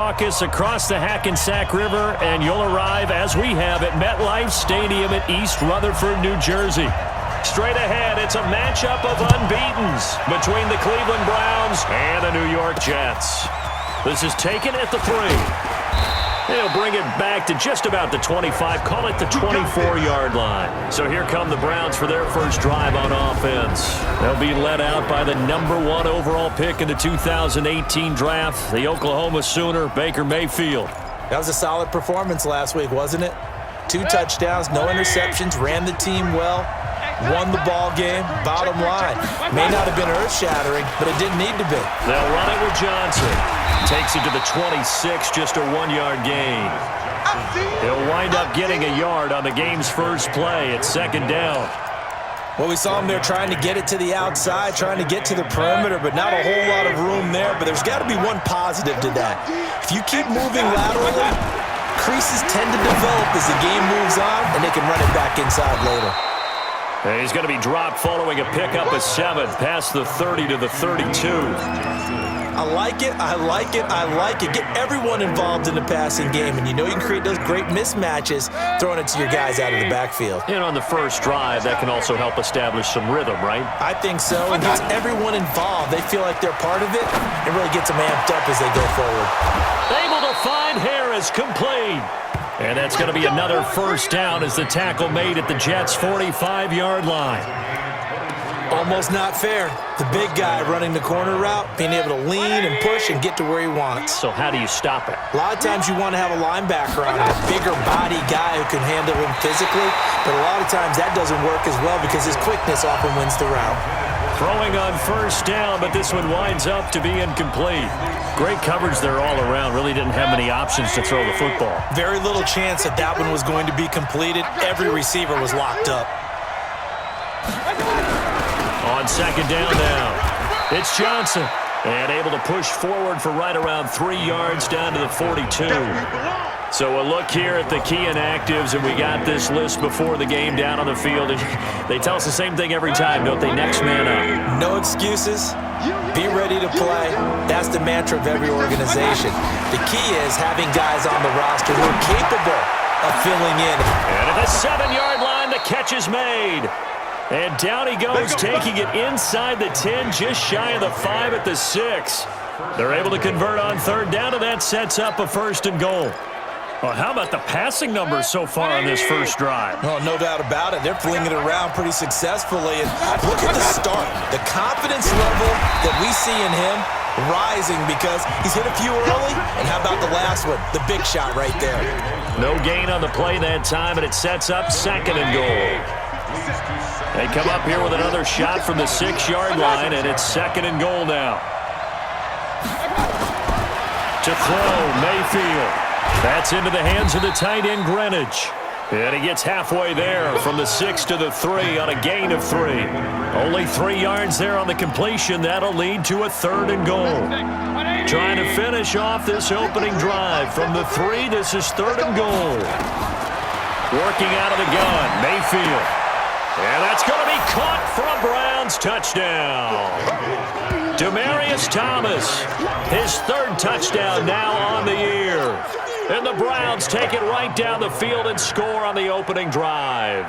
Caucus across the Hackensack River, and you'll arrive, as we have, at MetLife Stadium at East Rutherford, New Jersey. Straight ahead, it's a matchup of unbeatens between the Cleveland Browns and the New York Jets. This is taken at the 3. They'll bring it back to just about the 25, call it the 24-yard line. So here come the Browns for their first drive on offense. They'll be led out by the #1 overall pick in the 2018 draft, the Oklahoma Sooner, Baker Mayfield. That was a solid performance last week, wasn't it? 2 touchdowns, no interceptions, ran the team well, won the ball game. Bottom line, may not have been earth-shattering, but it didn't need to be. They'll run it with Johnson. Takes it to the 26, just a 1-yard gain. He'll wind up getting a yard on the game's first play. It's 2nd down. Well, we saw him there trying to get it to the outside, trying to get to the perimeter, but not a whole lot of room there. But there's got to be one positive to that. If you keep moving laterally, creases tend to develop as the game moves on, and they can run it back inside later. And he's going to be dropped following a pickup of 7, past the 30 to the 32. I like it, I like it, I like it. Get everyone involved in the passing game, and you know you can create those great mismatches throwing it to your guys out of the backfield. And on the first drive, that can also help establish some rhythm, right? I think so. It gets everyone involved. They feel like they're part of it. It really gets them amped up as they go forward. Able to find Harris, complete. And that's going to be another first down as the tackle made at the Jets' 45-yard line. Almost not fair. The big guy running the corner route, being able to lean and push and get to where he wants. So how do you stop it? A lot of times you want to have a linebacker on it, a bigger body guy who can handle him physically, but a lot of times that doesn't work as well because his quickness often wins the route. Throwing on first down, but this one winds up to be incomplete. Great coverage there all around. Really didn't have many options to throw the football. Very little chance that that one was going to be completed. Every receiver was locked up. On 2nd down now, it's Johnson. And able to push forward for right around 3 yards down to the 42. So a look here at the key inactives, and we got this list before the game down on the field. And they tell us the same thing every time, don't they? Next man up. No excuses. Be ready to play. That's the mantra of every organization. The key is having guys on the roster who are capable of filling in. And at the 7-yard line, the catch is made. And down he goes, taking it inside the 10, just shy of the 5 at the 6. They're able to convert on 3rd down, and that sets up a 1st and goal. Well, how about the passing numbers so far on this first drive? Oh, no doubt about it. They're flinging it around pretty successfully. And look at the start. The confidence level that we see in him rising because he's hit a few early. And how about the last one? The big shot right there. No gain on the play that time, and it sets up 2nd and goal. They come up here with another shot from the 6-yard line, and it's 2nd and goal now. To throw, Mayfield. That's into the hands of the tight end, Greenwich. And he gets halfway there from the 6 to the 3 on a gain of 3. Only 3 yards there on the completion. That'll lead to a 3rd and goal. Trying to finish off this opening drive. From the 3, this is 3rd and goal. Working out of the gun, Mayfield. And that's going to be caught for a Browns touchdown. Demaryius Thomas, his 3rd touchdown now on the year. And the Browns take it right down the field and score on the opening drive.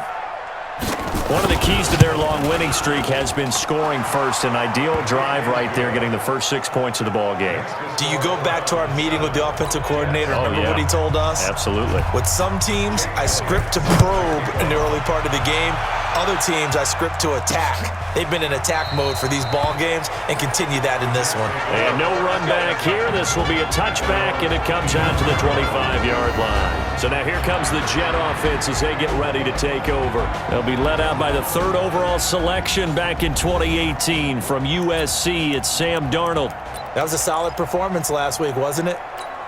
One of the keys to their long winning streak has been scoring first. An ideal drive right there, getting the first 6 points of the ball game. Do you go back to our meeting with the offensive coordinator? Remember what he told us? Absolutely. With some teams, I script to probe in the early part of the game. Other teams, I script to attack. They've been in attack mode for these ball games and continue that in this one. And no run back here. This will be a touchback, and it comes out to the 25-yard line. So now here comes the Jet offense as they get ready to take over. They'll be led out by the 3rd overall selection back in 2018 from USC. It's Sam Darnold. That was a solid performance last week, wasn't it?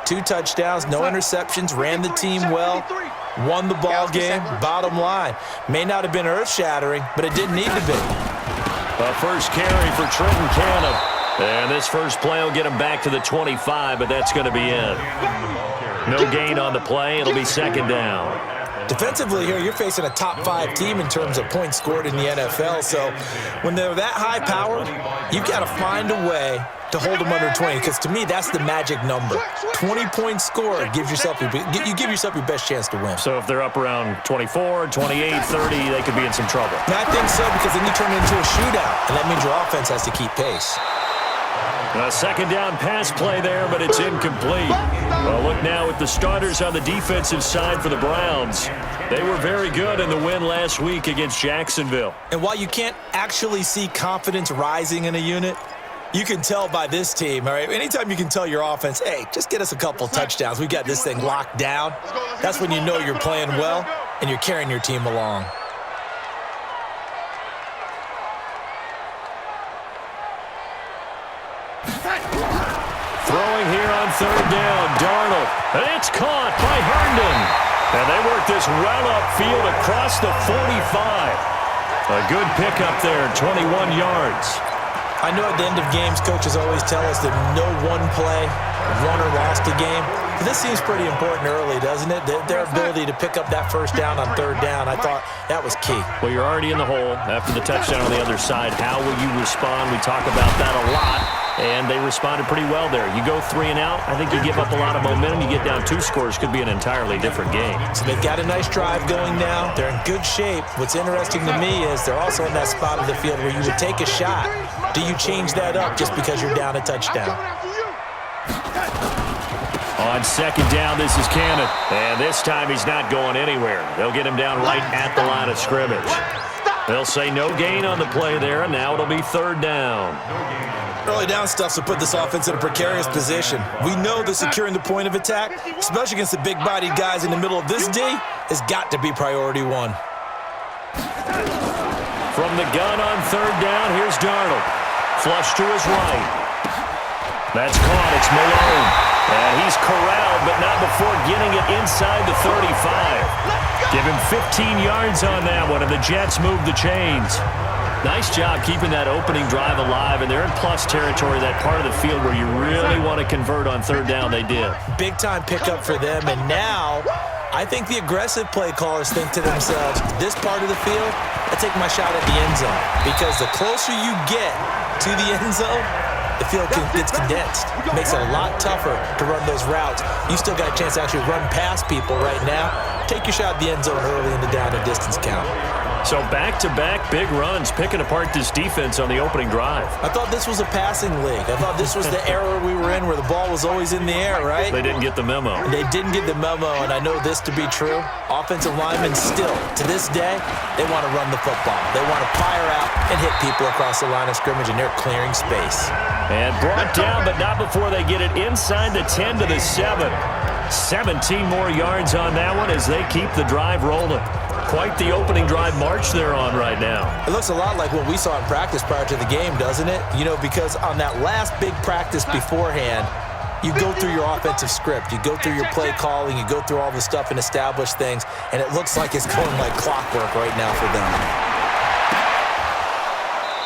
2 touchdowns, no interceptions, ran the team well, won the ball game. Bottom line, may not have been earth-shattering, but it didn't need to be. A first carry for Trenton Cannon. And this first play will get him back to the 25, but that's going to be it. No gain on the play. It'll be 2nd down. Defensively here, you're facing a top-5 team in terms of points scored in the NFL. So when they're that high-powered, you've got to find a way to hold them under 20, because to me, that's the magic number. 20-point score gives yourself you give yourself your best chance to win. So if they're up around 24, 28, 30, they could be in some trouble. And I think so, because then you turn it into a shootout, and that means your offense has to keep pace. A second down pass play there, but it's incomplete. Well, look now at the starters on the defensive side for the Browns. They were very good in the win last week against Jacksonville. And while you can't actually see confidence rising in a unit, you can tell by this team, all right? Anytime you can tell your offense, hey, just get us a couple touchdowns. We got this thing locked down. That's when you know you're playing well and you're carrying your team along. Throwing here on third down, Darnold. And it's caught by Herndon. And they work this well upfield across the 45. A good pickup there, 21 yards. I know at the end of games, coaches always tell us that no one play won or lost a game. But this seems pretty important early, doesn't it? Their ability to pick up that first down on third down, I thought that was key. Well, you're already in the hole after the touchdown on the other side. How will you respond? We talk about that a lot, and they responded pretty well there. You go 3 and out, I think you give up a lot of momentum. You get down 2 scores, could be an entirely different game. So they've got a nice drive going now. They're in good shape. What's interesting to me is they're also in that spot of the field where you would take a shot. Do you change that up just because you're down a touchdown? On second down, this is Cannon. And this time he's not going anywhere. They'll get him down right at the line of scrimmage. They'll say no gain on the play there, and now it'll be third down. Early down stuff will put this offense in a precarious position. We know that securing the point of attack, especially against the big-bodied guys in the middle of this D, has got to be priority one. From the gun on third down, here's Darnold. Flush to his right. That's caught. It's Malone. And he's corralled, but not before getting it inside the 35. Give him 15 yards on that one, and the Jets move the chains. Nice job keeping that opening drive alive, and they're in plus territory, that part of the field where you really want to convert on third down. They did. Big-time pickup for them, and now I think the aggressive play callers think to themselves, this part of the field, I take my shot at the end zone, because the closer you get to the end zone, the field gets condensed. It makes it a lot tougher to run those routes. You still got a chance to actually run past people right now. Take your shot at the end zone early in the down and distance count. So back-to-back big runs, picking apart this defense on the opening drive. I thought this was a passing league. I thought this was the era we were in where the ball was always in the air, right? They didn't get the memo. They didn't get the memo, and I know this to be true. Offensive linemen still, to this day, they want to run the football. They want to fire out and hit people across the line of scrimmage, and they're clearing space. And brought down, but not before they get it inside the 10 to the 7. 17 more yards on that one as they keep the drive rolling. Quite the opening drive march they're on right now. It looks a lot like what we saw in practice prior to the game, doesn't it? You know, because on that last big practice beforehand, you go through your offensive script. You go through your play calling. You go through all the stuff and establish things. And it looks like it's going like clockwork right now for them.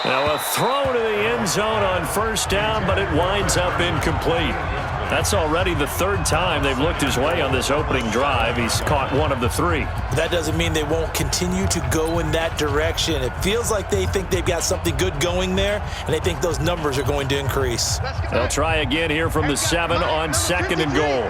Now a throw to the end zone on first down, but it winds up incomplete. That's already the 3rd time they've looked his way on this opening drive. He's caught 1 of the 3. That doesn't mean they won't continue to go in that direction. It feels like they think they've got something good going there, and they think those numbers are going to increase. They'll try again here from the 7 on 2nd and goal.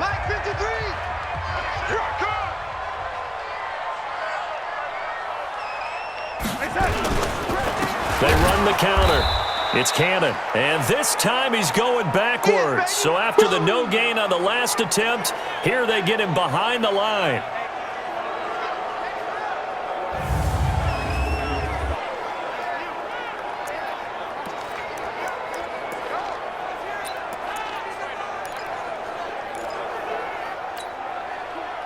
They run the counter. It's Cannon, and this time he's going backwards. So after the no gain on the last attempt, here they get him behind the line.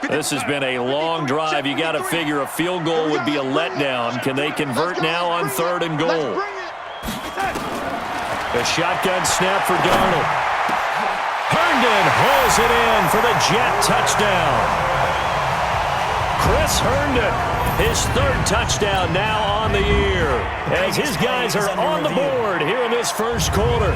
This has been a long drive. You got to figure a field goal would be a letdown. Can they convert now on 3rd and goal? A shotgun snap for Darnold. Herndon hauls it in for the Jet touchdown. Chris Herndon, his 3rd touchdown now on the year, as his guys are on the board here in this first quarter.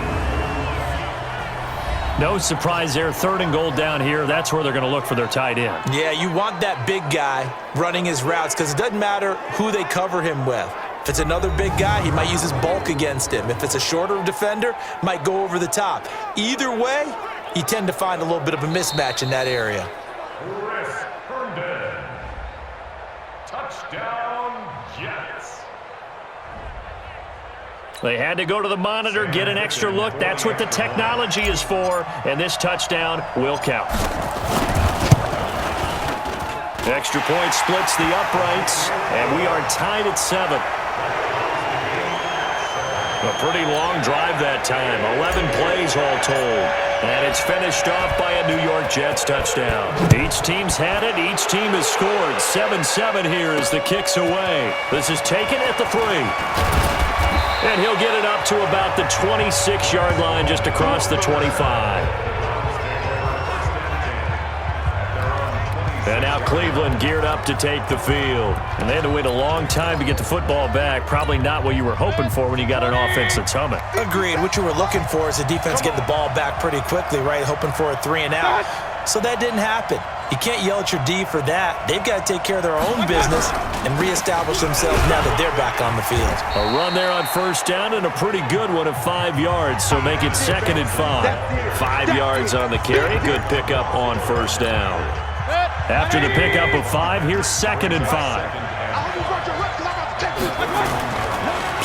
No surprise there, 3rd and goal down here. That's where they're going to look for their tight end. Yeah, you want that big guy running his routes because it doesn't matter who they cover him with. If it's another big guy, he might use his bulk against him. If it's a shorter defender, might go over the top. Either way, you tend to find a little bit of a mismatch in that area. Touchdown, Jets. They had to go to the monitor, get an extra look. That's what the technology is for, and this touchdown will count. Extra point splits the uprights, and we are tied at 7. A pretty long drive that time, 11 plays all told. And it's finished off by a New York Jets touchdown. Each team's had it. Each team has scored. 7-7 here as the kick's away. This is taken at the 3. And he'll get it up to about the 26-yard line just across the 25. And now Cleveland geared up to take the field. And they had to wait a long time to get the football back. Probably not what you were hoping for when you got an offense that's humming. Agreed. What you were looking for is the defense getting the ball back pretty quickly, right? Hoping for a 3 and out. So that didn't happen. You can't yell at your D for that. They've got to take care of their own business and reestablish themselves now that they're back on the field. A run there on first down and a pretty good one of 5 yards, so make it 2nd and 5. 5 yards on the carry. Good pickup on first down. After the pickup of 5, here's 2nd and 5.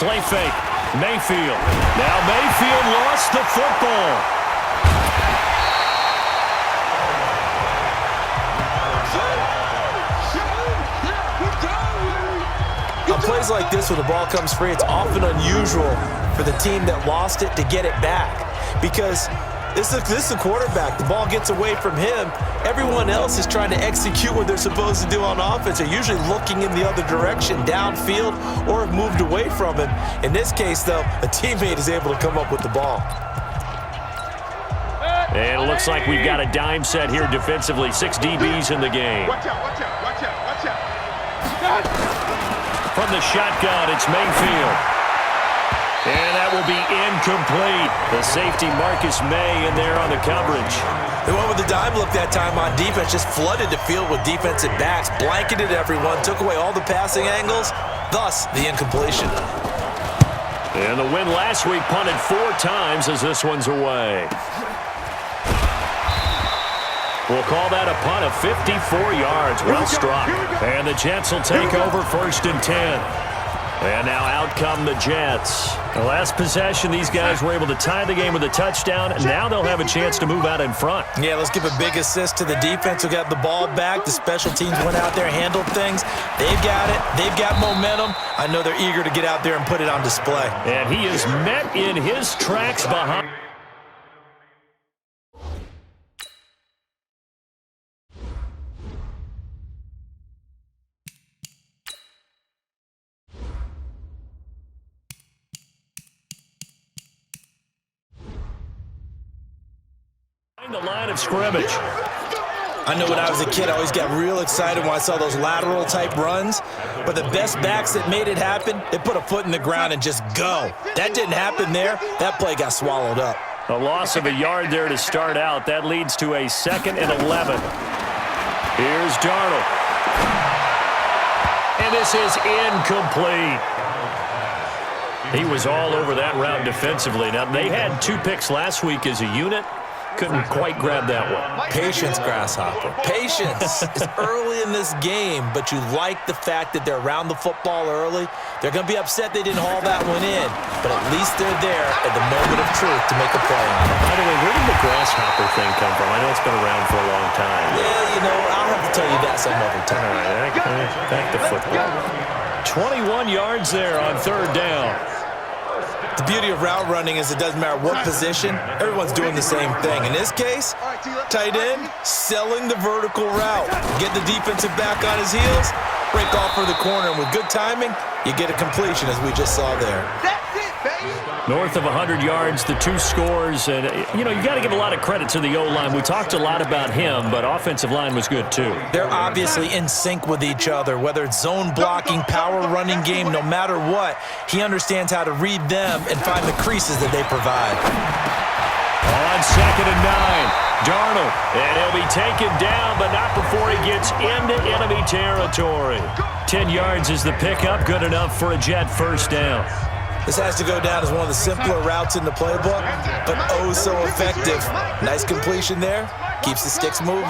Play fake. Mayfield. Now Mayfield lost the football. On plays like this, when the ball comes free, it's often unusual for the team that lost it to get it back. Because this is a quarterback. The ball gets away from him. Everyone else is trying to execute what they're supposed to do on offense. They're usually looking in the other direction, downfield, or have moved away from him. In this case, though, a teammate is able to come up with the ball. And it looks like we've got a dime set here defensively. 6 DBs in the game. Watch out, watch out, watch out, watch out. From the shotgun, it's Mayfield. And that will be incomplete. The safety, Marcus May, in there on the coverage. They went with the dime look that time on defense, just flooded the field with defensive backs, blanketed everyone, took away all the passing angles, thus the incompletion. And the win last week punted 4 times as this one's away. We'll call that a punt of 54 yards. Well struck. And the Jets will take over 1st and 10. And now out come the Jets. The last possession, these guys were able to tie the game with a touchdown, and now they'll have a chance to move out in front. Yeah, let's give a big assist to the defense who got the ball back. The special teams went out there, handled things. They've got it. They've got momentum. I know they're eager to get out there and put it on display. And he is met in his tracks behind. The line of scrimmage. I know when I was a kid, I always got real excited when I saw those lateral type runs, but the best backs that made it happen, they put a foot in the ground and just go. That didn't happen there. That play got swallowed up. A loss of a yard there to start out. That leads to a 2nd and 11. Here's Darnold. And this is incomplete. He was all over that route defensively. Now, they had 2 picks last week as a unit. Couldn't quite grab that one. Patience, Grasshopper. Patience. It's early in this game, but you like the fact that they're around the football early. They're going to be upset they didn't haul that one in, but at least they're there at the moment of truth to make a play on it. By the way, where did the grasshopper thing come from? I know it's been around for a long time. Yeah, you know, I'll have to tell you that some other time. All right, back to football. 21 yards there on 3rd down. The beauty of route running is it doesn't matter what position, everyone's doing the same thing. In this case, tight end, selling the vertical route. Get the defensive back on his heels, break off for the corner, and with good timing, you get a completion as we just saw there. That's it, baby. North of 100 yards, the 2 scores, and, you know, you got to give a lot of credit to the O-line. We talked a lot about him, but offensive line was good, too. They're obviously in sync with each other, whether it's zone blocking, power running game, no matter what. He understands how to read them and find the creases that they provide. On 2nd and 9. Darnold, and he'll be taken down, but not before he gets into enemy territory. 10 yards is the pickup, good enough for a Jet first down. This has to go down as one of the simpler routes in the playbook, but oh so effective. Nice completion there. Keeps the sticks moving.